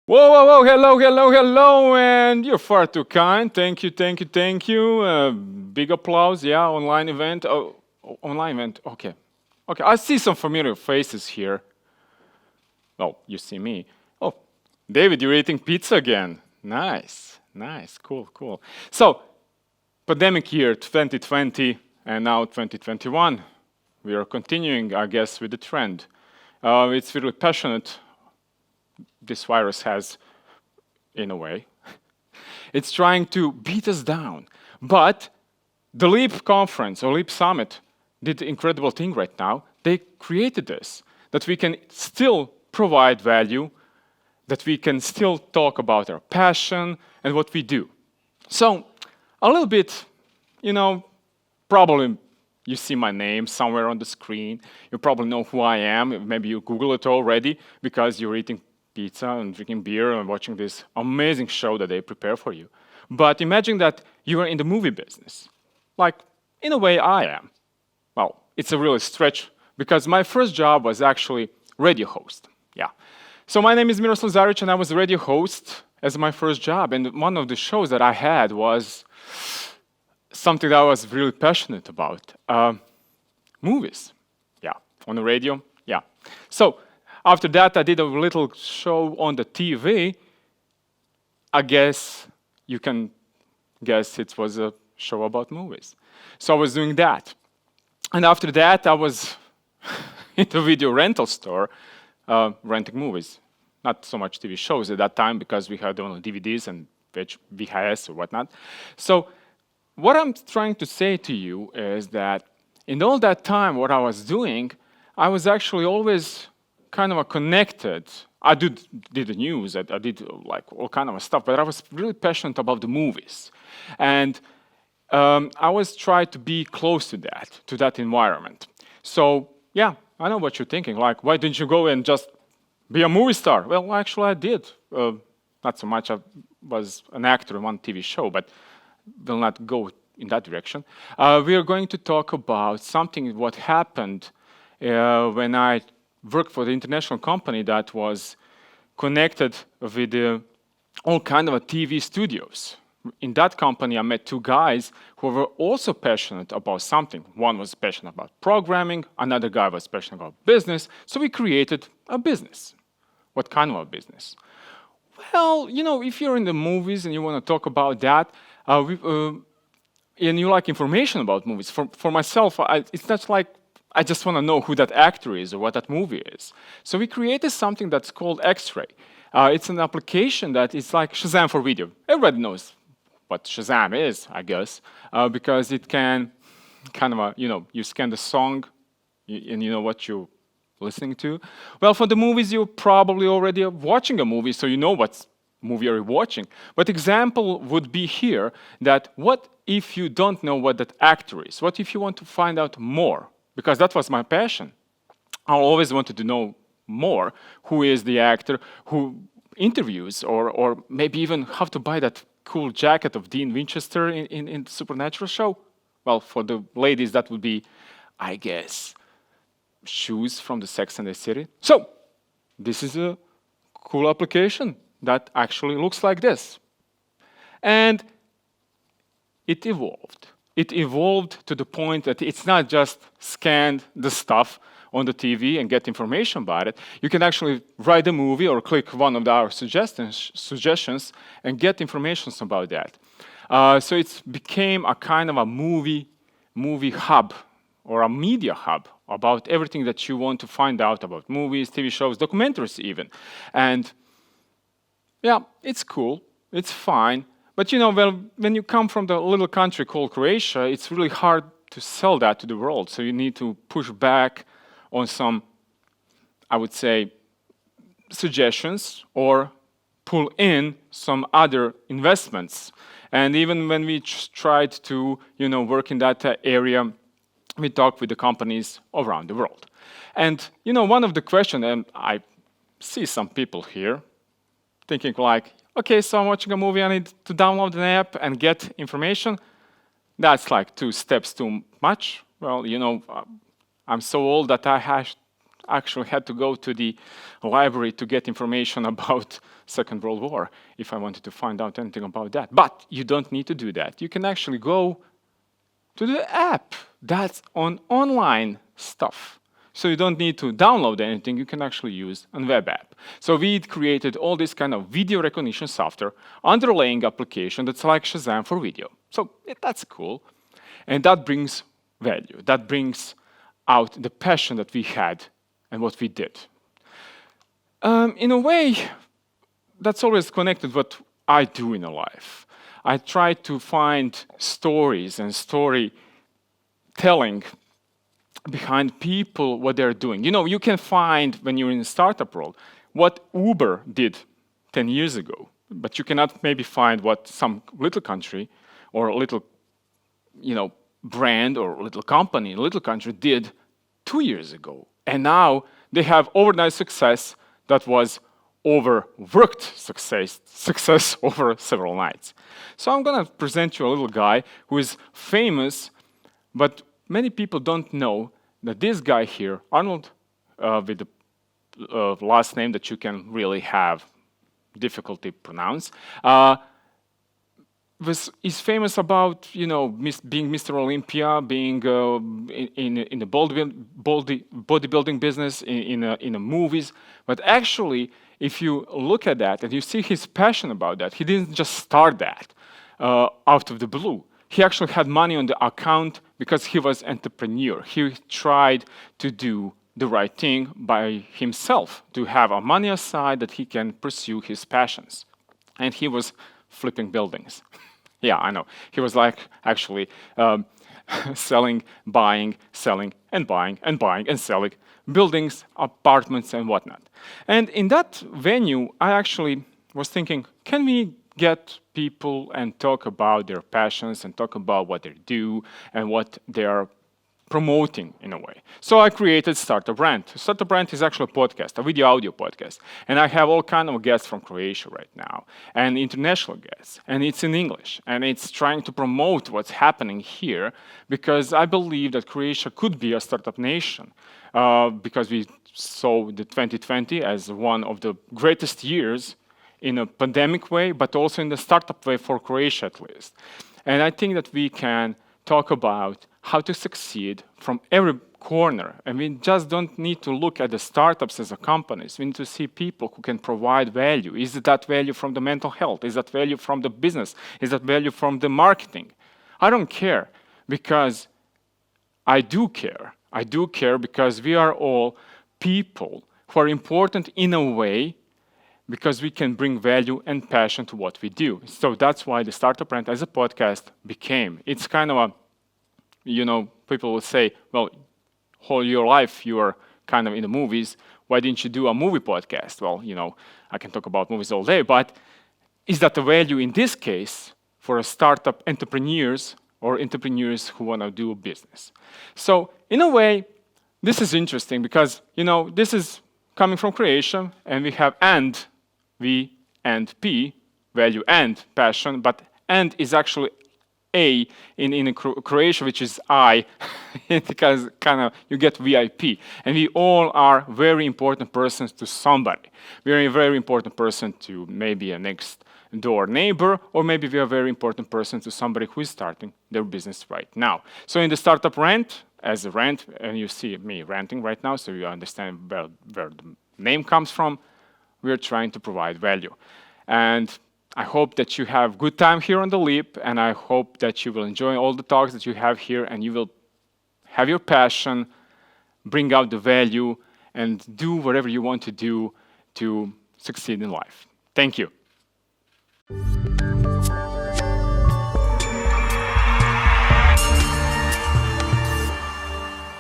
Whoa, whoa, whoa, hello, hello, hello, and you're far too kind. Thank you, thank you, thank you. Big applause, yeah, online event. Online event, okay. Okay, I see some familiar faces here. Oh, you see me. Oh, David, you're eating pizza again. Nice, nice, cool, cool. So, pandemic year 2020 and now 2021. We are continuing, I guess, with the trend. It's really passionate this virus has, in a way. It's trying to beat us down. But the LEAP conference or LEAP summit did an incredible thing right now. They created this, that we can still provide value, that we can still talk about our passion and what we do. So, a little bit, probably you see my name somewhere on the screen. You probably know who I am. Maybe you Google it already because you're eating pizza and drinking beer and watching this amazing show that they prepare for you. But imagine that you are in the movie business. Like, in a way, I am. Well, it's a real stretch because my first job was actually radio host. Yeah. So my name is Miroslav Zarić and I was a radio host as my first job. And one of the shows that I had was something that I was really passionate about. Movies. Yeah. On the radio. Yeah. So after that, I did a little show on the TV. I guess you can guess it was a show about movies. So I was doing that. And after that, I was in the video rental store renting movies. Not so much TV shows at that time because we had only DVDs and VHS or whatnot. So what I'm trying to say to you is that in all that time, what I was doing, I was actually always kind of connected. I did the news, I did like all kind of stuff, but I was really passionate about the movies. And I was trying to be close to that environment. So yeah, I know what you're thinking, like, why didn't you go and just be a movie star? Well, actually I did. Not so much, I was an actor in one TV show, but will not go in that direction. We are going to talk about something what happened when I worked for the international company that was connected with all kind of TV studios. In that company, I met two guys who were also passionate about something. One was passionate about programming, another guy was passionate about business. So we created a business. What kind of a business? Well, if you're in the movies and you want to talk about that, and you like information about movies, for myself, it's not like I just want to know who that actor is or what that movie is. So we created something that's called X-Ray. It's an application that is like Shazam for video. Everybody knows what Shazam is, I guess, because it can kind of, you scan the song and you know what you're listening to. Well, for the movies, you're probably already watching a movie, so you know what movie are you watching. But example would be here that what if you don't know what that actor is? What if you want to find out more? Because that was my passion. I always wanted to know more. Who is the actor? Who interviews? Or maybe even how to buy that cool jacket of Dean Winchester in the Supernatural show? Well, for the ladies, that would be, I guess, shoes from the Sex and the City. So, this is a cool application that actually looks like this. And it evolved. It evolved to the point that it's not just scan the stuff on the TV and get information about it. You can actually write a movie or click one of our suggestions and get information about that. So it became a kind of a movie hub or a media hub about everything that you want to find out about movies, TV shows, documentaries even. And yeah, it's cool, it's fine. But well, when you come from the little country called Croatia, it's really hard to sell that to the world. So you need to push back on some, I would say, suggestions or pull in some other investments. And even when we tried to, work in that area, we talked with the companies around the world. And, one of the questions, and I see some people here thinking like, okay, so I'm watching a movie, I need to download an app and get information. That's like 2 steps too much. Well, I'm so old that I actually had to go to the library to get information about Second World War if I wanted to find out anything about that. But you don't need to do that. You can actually go to the app that's on online stuff. So you don't need to download anything, you can actually use a web app. So we created all this kind of video recognition software, underlying application that's like Shazam for video. So that's cool. And that brings value. That brings out the passion that we had and what we did. In a way, that's always connected what I do in a life. I try to find stories and storytelling behind people, what they're doing. You know, you can find, when you're in the startup world, what Uber did 10 years ago, but you cannot maybe find what some little country or a little, brand or little company in a little country did 2 years ago. And now they have overnight success that was overworked success over several nights. So I'm going to present you a little guy who is famous, but many people don't know that this guy here, Arnold, with the last name that you can really have difficulty pronounce, is famous about being Mr. Olympia, being in the bodybuilding business, in the movies. But actually, if you look at that and you see his passion about that, he didn't just start that out of the blue. He actually had money on the account because he was an entrepreneur. He tried to do the right thing by himself, to have a money aside that he can pursue his passions. And he was flipping buildings. Yeah, I know. He was like actually selling, buying, selling, and buying, and buying, and selling buildings, apartments, and whatnot. And in that venue, I actually was thinking, can we get people and talk about their passions and talk about what they do and what they are promoting in a way. So I created StartUp Rant. StartUp Rant is actually a podcast, a video audio podcast. And I have all kinds of guests from Croatia right now and international guests. And it's in English. And it's trying to promote what's happening here because I believe that Croatia could be a startup nation because we saw the 2020 as one of the greatest years in a pandemic way, but also in the startup way for Croatia at least. And I think that we can talk about how to succeed from every corner. And we just don't need to look at the startups as a companies. We need to see people who can provide value. Is that value from the mental health? Is that value from the business? Is that value from the marketing? I don't care because I do care. I do care because we are all people who are important in a way because we can bring value and passion to what we do. So that's why the StartUp Rant as a podcast became. It's kind of a, people will say, well, all your life you are kind of in the movies. Why didn't you do a movie podcast? Well, I can talk about movies all day, but is that the value in this case for a startup entrepreneurs or entrepreneurs who want to do business? So in a way, this is interesting because, this is coming from Croatia and we have V and P, value and passion, but and is actually A in Croatia, which is I, because kind of you get VIP. And we all are very important persons to somebody. We are a very important person to maybe a next door neighbor, or maybe we are a very important person to somebody who is starting their business right now. So in the StartUp Rant, as a rant, and you see me ranting right now, so you understand where the name comes from, we are trying to provide value. And I hope that you have good time here on the Leap, and I hope that you will enjoy all the talks that you have here, and you will have your passion, bring out the value, and do whatever you want to do to succeed in life. Thank you.